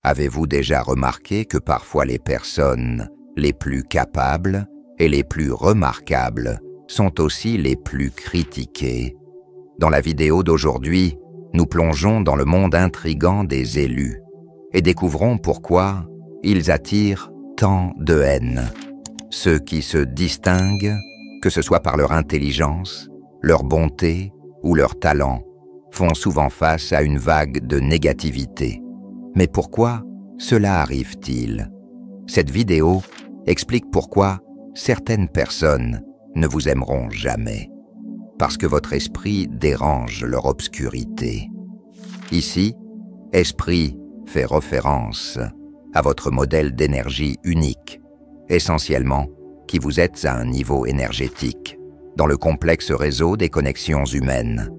Avez-vous déjà remarqué que parfois les personnes les plus capables et les plus remarquables sont aussi les plus critiquées? Dans la vidéo d'aujourd'hui, nous plongeons dans le monde intrigant des élus et découvrons pourquoi ils attirent tant de haine. Ceux qui se distinguent, que ce soit par leur intelligence, leur bonté ou leur talent, font souvent face à une vague de négativité. Mais pourquoi cela arrive-t-il? Cette vidéo explique pourquoi certaines personnes ne vous aimeront jamais. Parce que votre esprit dérange leur obscurité. Ici, esprit fait référence à votre modèle d'énergie unique, essentiellement qui vous êtes à un niveau énergétique. Dans le complexe réseau des connexions humaines,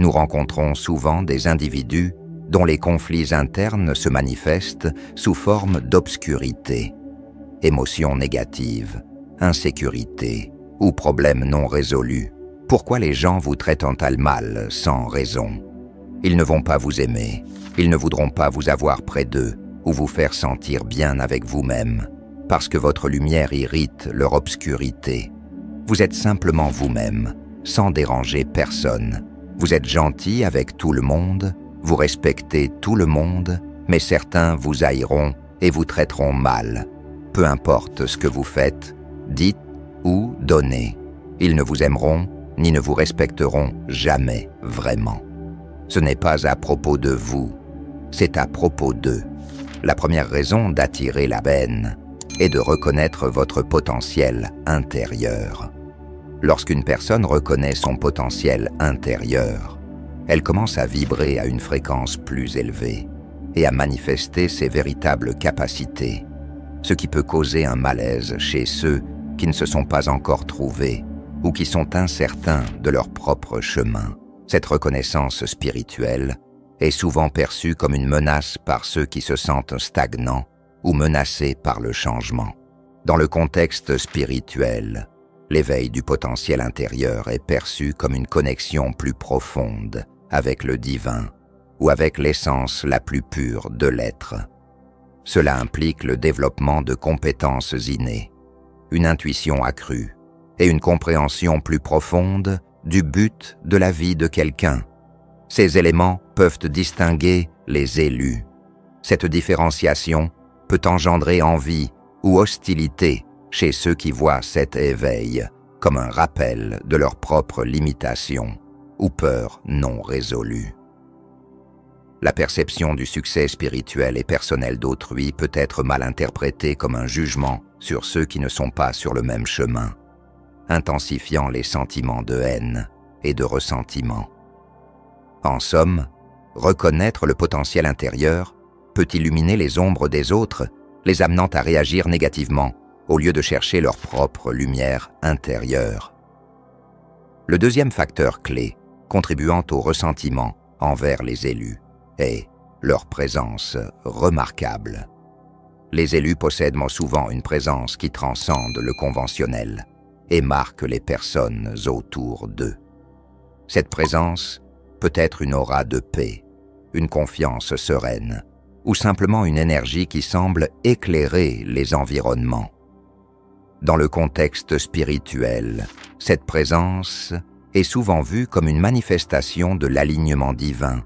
nous rencontrons souvent des individus dont les conflits internes se manifestent sous forme d'obscurité, émotions négatives, insécurité ou problèmes non résolus. Pourquoi les gens vous traitent-ils mal sans raison? Ils ne vont pas vous aimer, ils ne voudront pas vous avoir près d'eux ou vous faire sentir bien avec vous-même, parce que votre lumière irrite leur obscurité. Vous êtes simplement vous-même, sans déranger personne. Vous êtes gentil avec tout le monde, vous respectez tout le monde, mais certains vous haïront et vous traiteront mal. Peu importe ce que vous faites, dites ou donnez. Ils ne vous aimeront ni ne vous respecteront jamais vraiment. Ce n'est pas à propos de vous, c'est à propos d'eux. La première raison d'attirer la haine est de reconnaître votre potentiel intérieur. Lorsqu'une personne reconnaît son potentiel intérieur, elle commence à vibrer à une fréquence plus élevée et à manifester ses véritables capacités, ce qui peut causer un malaise chez ceux qui ne se sont pas encore trouvés ou qui sont incertains de leur propre chemin. Cette reconnaissance spirituelle est souvent perçue comme une menace par ceux qui se sentent stagnants ou menacés par le changement. Dans le contexte spirituel, l'éveil du potentiel intérieur est perçu comme une connexion plus profonde avec le divin ou avec l'essence la plus pure de l'être. Cela implique le développement de compétences innées, une intuition accrue et une compréhension plus profonde du but de la vie de quelqu'un. Ces éléments peuvent distinguer les élus. Cette différenciation peut engendrer envie ou hostilité chez ceux qui voient cet éveil comme un rappel de leurs propres limitations ou peurs non résolues. La perception du succès spirituel et personnel d'autrui peut être mal interprétée comme un jugement sur ceux qui ne sont pas sur le même chemin, intensifiant les sentiments de haine et de ressentiment. En somme, reconnaître le potentiel intérieur peut illuminer les ombres des autres, les amenant à réagir négativement, au lieu de chercher leur propre lumière intérieure. Le deuxième facteur clé, contribuant au ressentiment envers les élus, est leur présence remarquable. Les élus possèdent souvent une présence qui transcende le conventionnel et marque les personnes autour d'eux. Cette présence peut être une aura de paix, une confiance sereine, ou simplement une énergie qui semble éclairer les environnements. Dans le contexte spirituel, cette présence est souvent vue comme une manifestation de l'alignement divin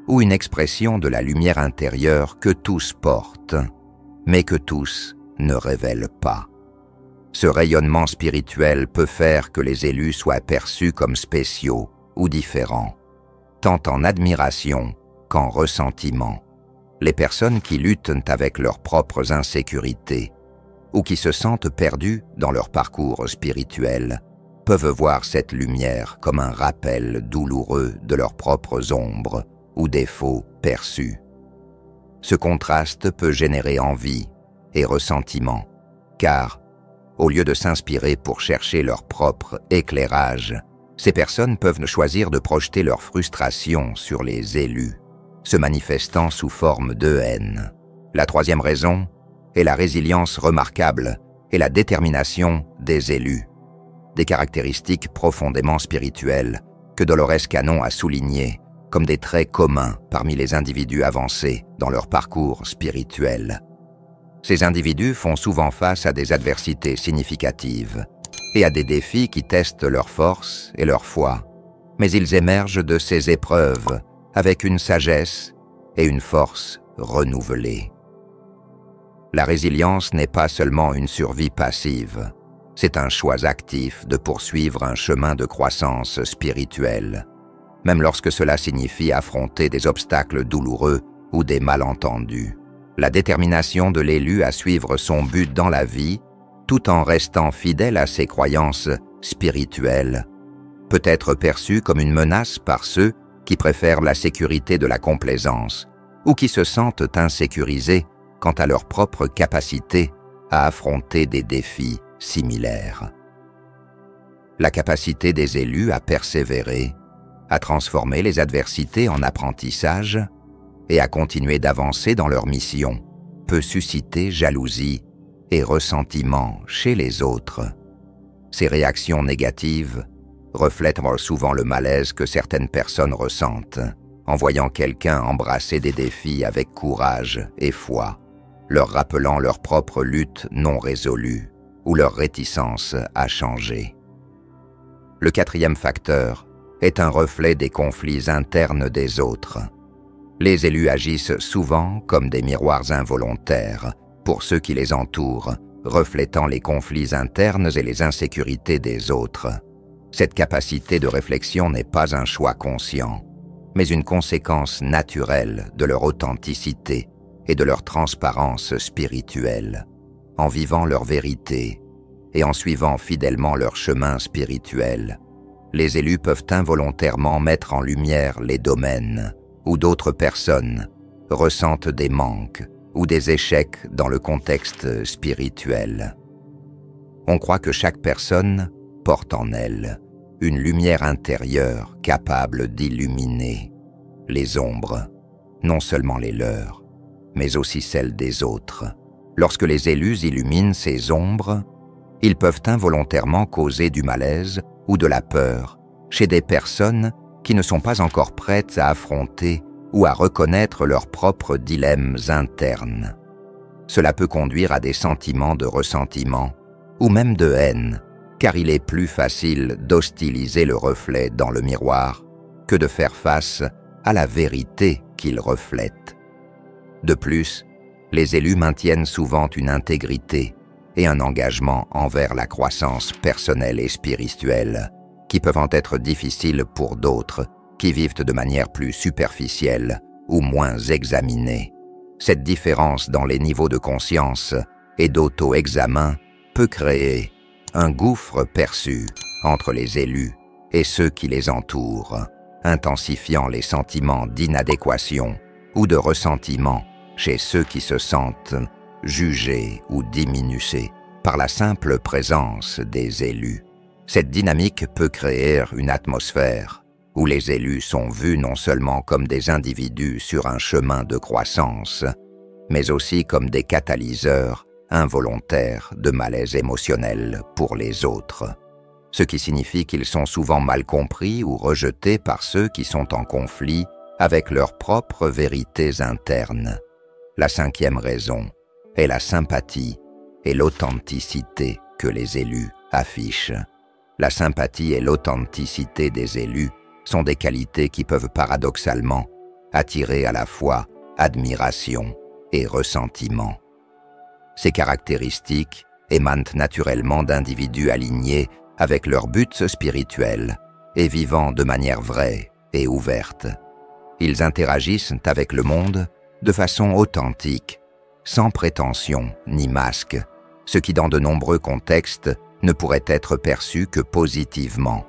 ou une expression de la lumière intérieure que tous portent, mais que tous ne révèlent pas. Ce rayonnement spirituel peut faire que les élus soient perçus comme spéciaux ou différents, tant en admiration qu'en ressentiment. Les personnes qui luttent avec leurs propres insécurités ou qui se sentent perdues dans leur parcours spirituel peuvent voir cette lumière comme un rappel douloureux de leurs propres ombres ou défauts perçus. Ce contraste peut générer envie et ressentiment, car, au lieu de s'inspirer pour chercher leur propre éclairage, ces personnes peuvent choisir de projeter leur frustration sur les élus, se manifestant sous forme de haine. La troisième raison est la résilience remarquable et la détermination des élus, des caractéristiques profondément spirituelles que Dolores Cannon a soulignées comme des traits communs parmi les individus avancés dans leur parcours spirituel. Ces individus font souvent face à des adversités significatives et à des défis qui testent leur force et leur foi, mais ils émergent de ces épreuves avec une sagesse et une force renouvelée. La résilience n'est pas seulement une survie passive, c'est un choix actif de poursuivre un chemin de croissance spirituelle, même lorsque cela signifie affronter des obstacles douloureux ou des malentendus. La détermination de l'élu à suivre son but dans la vie, tout en restant fidèle à ses croyances spirituelles, peut être perçue comme une menace par ceux qui préfèrent la sécurité de la complaisance ou qui se sentent insécurisés quant à leur propre capacité à affronter des défis similaires. La capacité des élus à persévérer, à transformer les adversités en apprentissage et à continuer d'avancer dans leur mission peut susciter jalousie et ressentiment chez les autres. Ces réactions négatives reflètent souvent le malaise que certaines personnes ressentent en voyant quelqu'un embrasser des défis avec courage et foi, leur rappelant leur propre lutte non résolue ou leur réticence à changer. Le quatrième facteur est un reflet des conflits internes des autres. Les élus agissent souvent comme des miroirs involontaires pour ceux qui les entourent, reflétant les conflits internes et les insécurités des autres. Cette capacité de réflexion n'est pas un choix conscient, mais une conséquence naturelle de leur authenticité et de leur transparence spirituelle. En vivant leur vérité et en suivant fidèlement leur chemin spirituel, les élus peuvent involontairement mettre en lumière les domaines où d'autres personnes ressentent des manques ou des échecs dans le contexte spirituel. On croit que chaque personne porte en elle une lumière intérieure capable d'illuminer les ombres, non seulement les leurs, mais aussi celles des autres. Lorsque les élus illuminent ces ombres, ils peuvent involontairement causer du malaise ou de la peur chez des personnes qui ne sont pas encore prêtes à affronter ou à reconnaître leurs propres dilemmes internes. Cela peut conduire à des sentiments de ressentiment ou même de haine, car il est plus facile d'hostiliser le reflet dans le miroir que de faire face à la vérité qu'il reflète. De plus, les élus maintiennent souvent une intégrité et un engagement envers la croissance personnelle et spirituelle, qui peuvent en être difficiles pour d'autres qui vivent de manière plus superficielle ou moins examinée. Cette différence dans les niveaux de conscience et d'auto-examen peut créer un gouffre perçu entre les élus et ceux qui les entourent, intensifiant les sentiments d'inadéquation ou de ressentiment chez ceux qui se sentent jugés ou diminués par la simple présence des élus. Cette dynamique peut créer une atmosphère où les élus sont vus non seulement comme des individus sur un chemin de croissance, mais aussi comme des catalyseurs involontaires de malaise émotionnel pour les autres, ce qui signifie qu'ils sont souvent mal compris ou rejetés par ceux qui sont en conflit avec leurs propres vérités internes. La cinquième raison est la sympathie et l'authenticité que les élus affichent. La sympathie et l'authenticité des élus sont des qualités qui peuvent paradoxalement attirer à la fois admiration et ressentiment. Ces caractéristiques émanent naturellement d'individus alignés avec leur but spirituel et vivant de manière vraie et ouverte. Ils interagissent avec le monde de façon authentique, sans prétention ni masque, ce qui dans de nombreux contextes ne pourrait être perçu que positivement.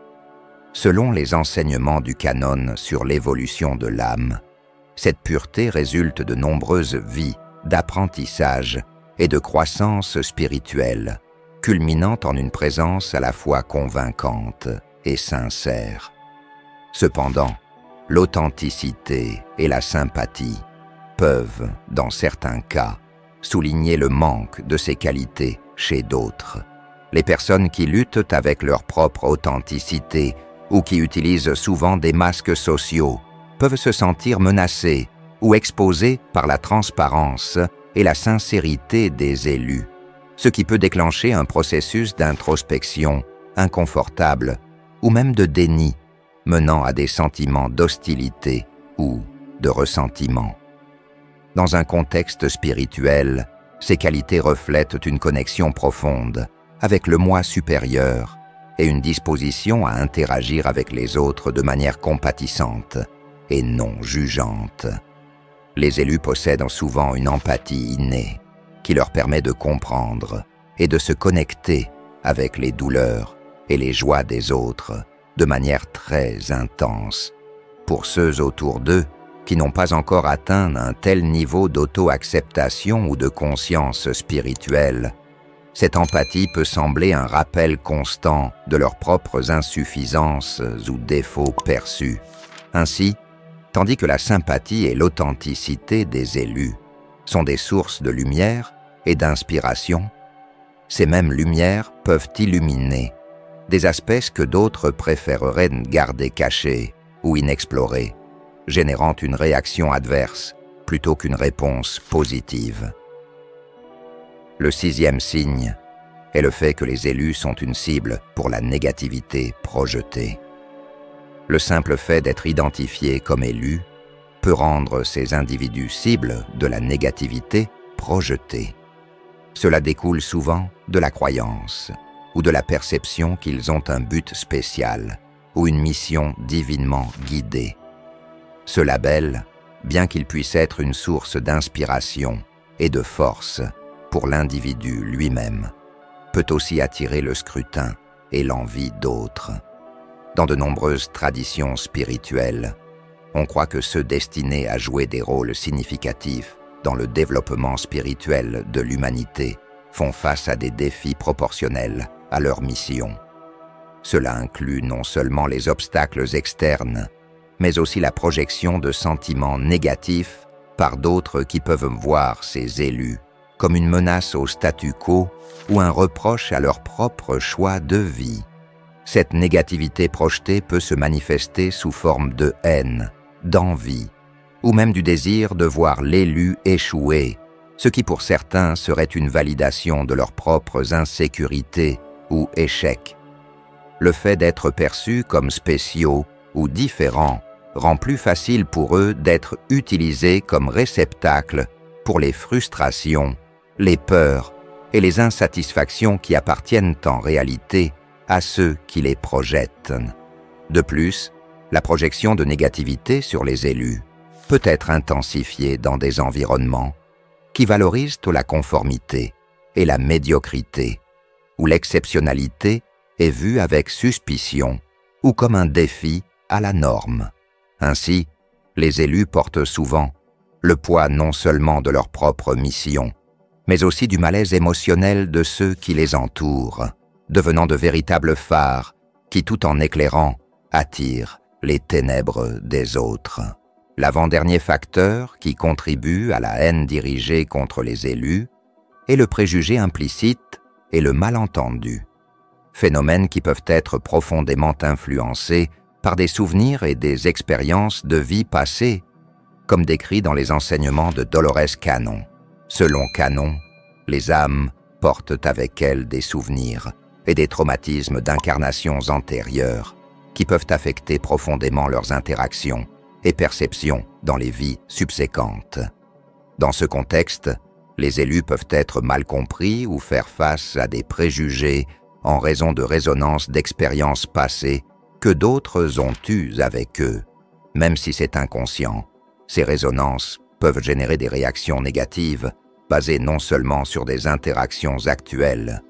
Selon les enseignements du canon sur l'évolution de l'âme, cette pureté résulte de nombreuses vies d'apprentissage et de croissance spirituelle, culminant en une présence à la fois convaincante et sincère. Cependant, l'authenticité et la sympathie peuvent, dans certains cas, souligner le manque de ces qualités chez d'autres. Les personnes qui luttent avec leur propre authenticité ou qui utilisent souvent des masques sociaux peuvent se sentir menacés ou exposés par la transparence et la sincérité des élus, ce qui peut déclencher un processus d'introspection inconfortable ou même de déni, menant à des sentiments d'hostilité ou de ressentiment. Dans un contexte spirituel, ces qualités reflètent une connexion profonde avec le moi supérieur et une disposition à interagir avec les autres de manière compatissante et non jugeante. Les élus possèdent souvent une empathie innée qui leur permet de comprendre et de se connecter avec les douleurs et les joies des autres de manière très intense. Pour ceux autour d'eux qui n'ont pas encore atteint un tel niveau d'auto-acceptation ou de conscience spirituelle, cette empathie peut sembler un rappel constant de leurs propres insuffisances ou défauts perçus. Ainsi, tandis que la sympathie et l'authenticité des élus sont des sources de lumière et d'inspiration, ces mêmes lumières peuvent illuminer des aspects que d'autres préféreraient garder cachés ou inexplorés, générant une réaction adverse plutôt qu'une réponse positive. Le 6e signe est le fait que les élus sont une cible pour la négativité projetée. Le simple fait d'être identifié comme élu peut rendre ces individus cibles de la négativité projetée. Cela découle souvent de la croyance ou de la perception qu'ils ont un but spécial ou une mission divinement guidée. Ce label, bien qu'il puisse être une source d'inspiration et de force pour l'individu lui-même, peut aussi attirer le scrutin et l'envie d'autres. Dans de nombreuses traditions spirituelles, on croit que ceux destinés à jouer des rôles significatifs dans le développement spirituel de l'humanité font face à des défis proportionnels à leur mission. Cela inclut non seulement les obstacles externes, mais aussi la projection de sentiments négatifs par d'autres qui peuvent voir ces élus comme une menace au statu quo ou un reproche à leur propre choix de vie. Cette négativité projetée peut se manifester sous forme de haine, d'envie, ou même du désir de voir l'élu échouer, ce qui pour certains serait une validation de leurs propres insécurités ou échecs. Le fait d'être perçus comme spéciaux ou différents rend plus facile pour eux d'être utilisés comme réceptacles pour les frustrations, les peurs et les insatisfactions qui appartiennent en réalité à ceux qui les projettent. De plus, la projection de négativité sur les élus peut être intensifiée dans des environnements qui valorisent la conformité et la médiocrité, où l'exceptionnalité est vue avec suspicion ou comme un défi à la norme. Ainsi, les élus portent souvent le poids non seulement de leur propre mission, mais aussi du malaise émotionnel de ceux qui les entourent, devenant de véritables phares qui, tout en éclairant, attirent les ténèbres des autres. L'avant-dernier facteur qui contribue à la haine dirigée contre les élus est le préjugé implicite et le malentendu, phénomènes qui peuvent être profondément influencés par des souvenirs et des expériences de vie passées, comme décrit dans les enseignements de Dolores Cannon. Selon Cannon, les âmes portent avec elles des souvenirs et des traumatismes d'incarnations antérieures qui peuvent affecter profondément leurs interactions et perceptions dans les vies subséquentes. Dans ce contexte, les élus peuvent être mal compris ou faire face à des préjugés en raison de résonances d'expériences passées que d'autres ont eues avec eux. Même si c'est inconscient, ces résonances peuvent générer des réactions négatives basées non seulement sur des interactions actuelles,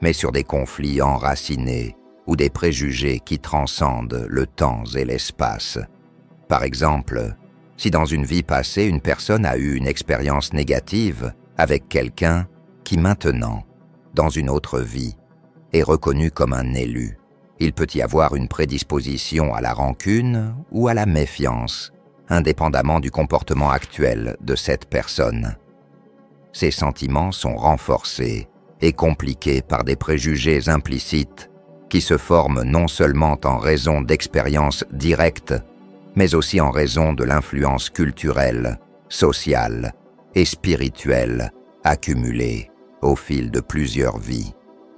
mais sur des conflits enracinés ou des préjugés qui transcendent le temps et l'espace. Par exemple, si dans une vie passée une personne a eu une expérience négative avec quelqu'un qui maintenant, dans une autre vie, est reconnu comme un élu, il peut y avoir une prédisposition à la rancune ou à la méfiance, indépendamment du comportement actuel de cette personne. Ces sentiments sont renforcés et compliqués par des préjugés implicites qui se forment non seulement en raison d'expériences directes, mais aussi en raison de l'influence culturelle, sociale et spirituelle accumulée au fil de plusieurs vies.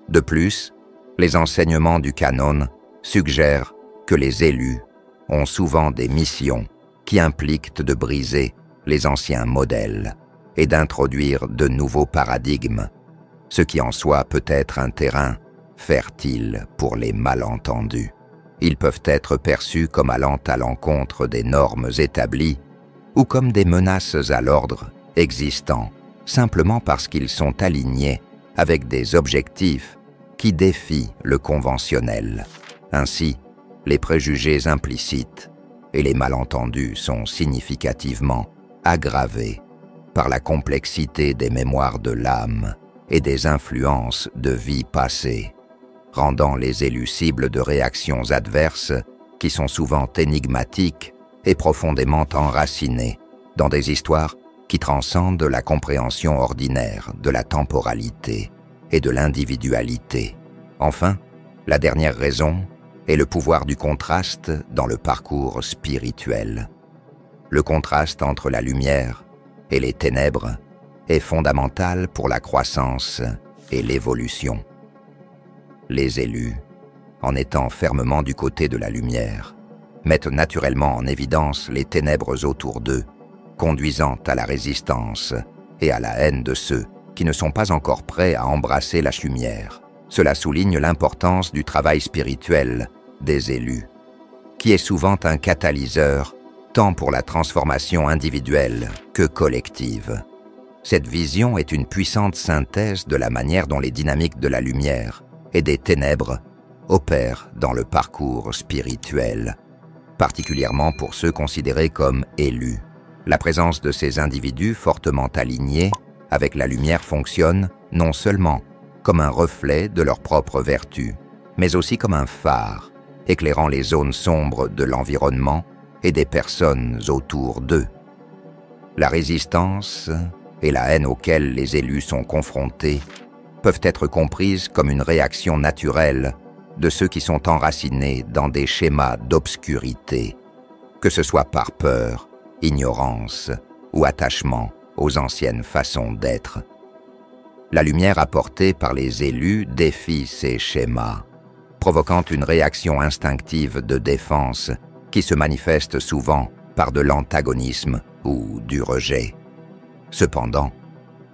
De plus, les enseignements du canon suggèrent que les élus ont souvent des missions qui impliquent de briser les anciens modèles et d'introduire de nouveaux paradigmes, ce qui en soi peut être un terrain fertile pour les malentendus. Ils peuvent être perçus comme allant à l'encontre des normes établies ou comme des menaces à l'ordre existant, simplement parce qu'ils sont alignés avec des objectifs qui défient le conventionnel. Ainsi, les préjugés implicites et les malentendus sont significativement aggravés par la complexité des mémoires de l'âme et des influences de vie passée, rendant les élus cibles de réactions adverses qui sont souvent énigmatiques et profondément enracinées dans des histoires qui transcendent la compréhension ordinaire de la temporalité et de l'individualité. Enfin, la dernière raison est le pouvoir du contraste dans le parcours spirituel. Le contraste entre la lumière et les ténèbres est fondamental pour la croissance et l'évolution. Les élus, en étant fermement du côté de la lumière, mettent naturellement en évidence les ténèbres autour d'eux, conduisant à la résistance et à la haine de ceux qui ne sont pas encore prêts à embrasser la lumière. Cela souligne l'importance du travail spirituel des élus, qui est souvent un catalyseur tant pour la transformation individuelle que collective. Cette vision est une puissante synthèse de la manière dont les dynamiques de la lumière et des ténèbres opèrent dans le parcours spirituel, particulièrement pour ceux considérés comme élus. La présence de ces individus fortement alignés avec la lumière fonctionne non seulement comme un reflet de leur propre vertu, mais aussi comme un phare, éclairant les zones sombres de l'environnement et des personnes autour d'eux. La résistance et la haine auxquelles les élus sont confrontés peuvent être comprises comme une réaction naturelle de ceux qui sont enracinés dans des schémas d'obscurité, que ce soit par peur, ignorance ou attachement aux anciennes façons d'être. La lumière apportée par les élus défie ces schémas, provoquant une réaction instinctive de défense qui se manifeste souvent par de l'antagonisme ou du rejet. Cependant,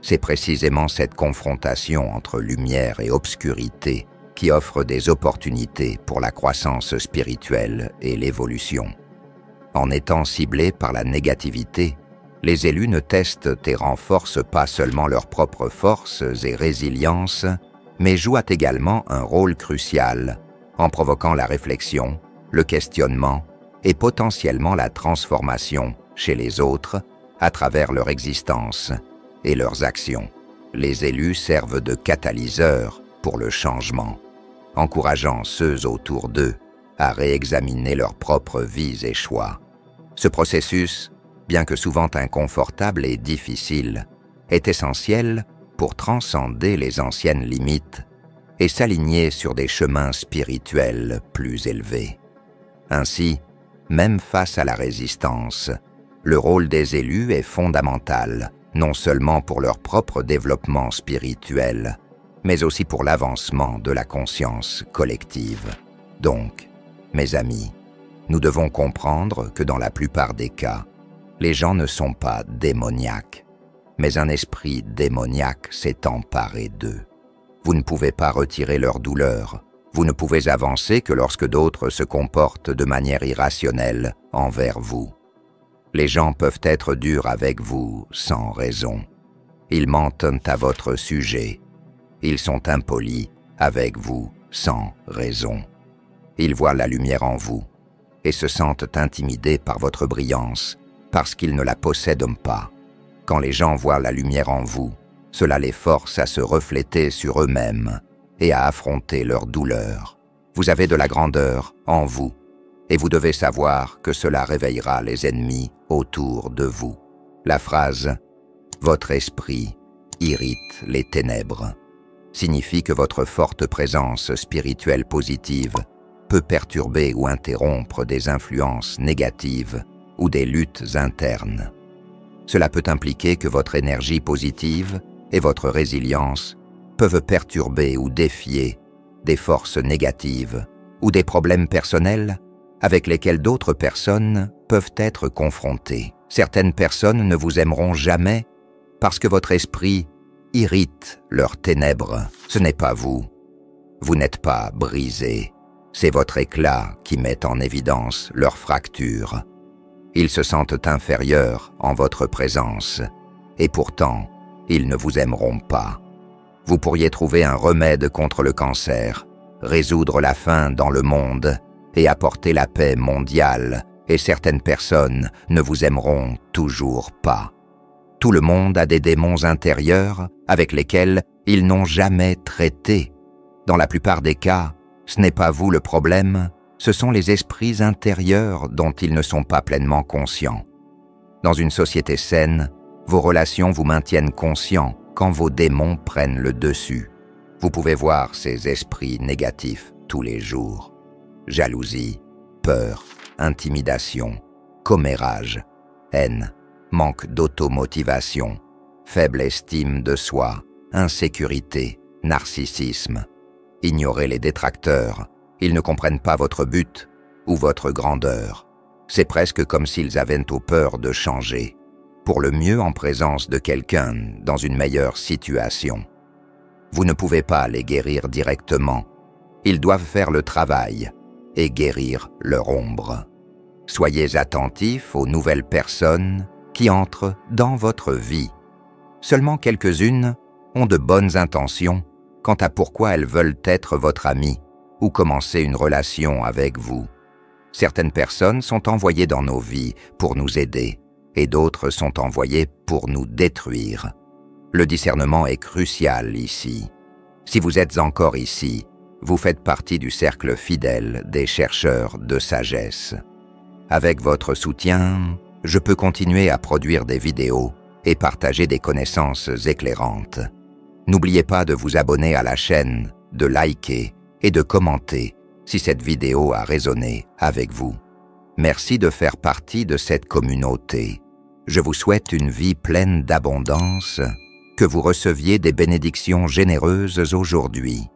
c'est précisément cette confrontation entre lumière et obscurité qui offre des opportunités pour la croissance spirituelle et l'évolution. En étant ciblés par la négativité, les élus ne testent et renforcent pas seulement leurs propres forces et résilience, mais jouent également un rôle crucial en provoquant la réflexion, le questionnement et potentiellement la transformation chez les autres à travers leur existence et leurs actions. Les élus servent de catalyseurs pour le changement, encourageant ceux autour d'eux à réexaminer leurs propres vies et choix. Ce processus, bien que souvent inconfortable et difficile, est essentiel pour transcender les anciennes limites et s'aligner sur des chemins spirituels plus élevés. Ainsi, même face à la résistance, le rôle des élus est fondamental, non seulement pour leur propre développement spirituel, mais aussi pour l'avancement de la conscience collective. Donc, mes amis, nous devons comprendre que dans la plupart des cas, les gens ne sont pas démoniaques, mais un esprit démoniaque s'est emparé d'eux. Vous ne pouvez pas retirer leur douleur, vous ne pouvez avancer que lorsque d'autres se comportent de manière irrationnelle envers vous. Les gens peuvent être durs avec vous sans raison. Ils mentent à votre sujet. Ils sont impolis avec vous sans raison. Ils voient la lumière en vous et se sentent intimidés par votre brillance parce qu'ils ne la possèdent pas. Quand les gens voient la lumière en vous, cela les force à se refléter sur eux-mêmes et à affronter leur douleur. Vous avez de la grandeur en vous et vous devez savoir que cela réveillera les ennemis autour de vous. La phrase « Votre esprit irrite les ténèbres » signifie que votre forte présence spirituelle positive peut perturber ou interrompre des influences négatives ou des luttes internes. Cela peut impliquer que votre énergie positive et votre résilience peuvent perturber ou défier des forces négatives ou des problèmes personnels avec lesquels d'autres personnes peuvent être confrontées. Certaines personnes ne vous aimeront jamais parce que votre esprit irrite leurs ténèbres. Ce n'est pas vous. Vous n'êtes pas brisé. C'est votre éclat qui met en évidence leurs fractures. Ils se sentent inférieurs en votre présence, et pourtant, ils ne vous aimeront pas. Vous pourriez trouver un remède contre le cancer, résoudre la faim dans le monde et apporter la paix mondiale, et certaines personnes ne vous aimeront toujours pas. Tout le monde a des démons intérieurs avec lesquels ils n'ont jamais traité. Dans la plupart des cas, ce n'est pas vous le problème, ce sont les esprits intérieurs dont ils ne sont pas pleinement conscients. Dans une société saine, vos relations vous maintiennent conscient quand vos démons prennent le dessus. Vous pouvez voir ces esprits négatifs tous les jours. Jalousie, peur, intimidation, commérage, haine, manque d'automotivation, faible estime de soi, insécurité, narcissisme. Ignorez les détracteurs, ils ne comprennent pas votre but ou votre grandeur. C'est presque comme s'ils avaient peur de changer, pour le mieux en présence de quelqu'un dans une meilleure situation. Vous ne pouvez pas les guérir directement, ils doivent faire le travail et guérir leur ombre. Soyez attentifs aux nouvelles personnes qui entrent dans votre vie. Seulement quelques-unes ont de bonnes intentions quant à pourquoi elles veulent être votre amie ou commencer une relation avec vous. Certaines personnes sont envoyées dans nos vies pour nous aider et d'autres sont envoyées pour nous détruire. Le discernement est crucial ici. Si vous êtes encore ici, vous faites partie du cercle fidèle des chercheurs de sagesse. Avec votre soutien, je peux continuer à produire des vidéos et partager des connaissances éclairantes. N'oubliez pas de vous abonner à la chaîne, de liker et de commenter si cette vidéo a résonné avec vous. Merci de faire partie de cette communauté. Je vous souhaite une vie pleine d'abondance, que vous receviez des bénédictions généreuses aujourd'hui.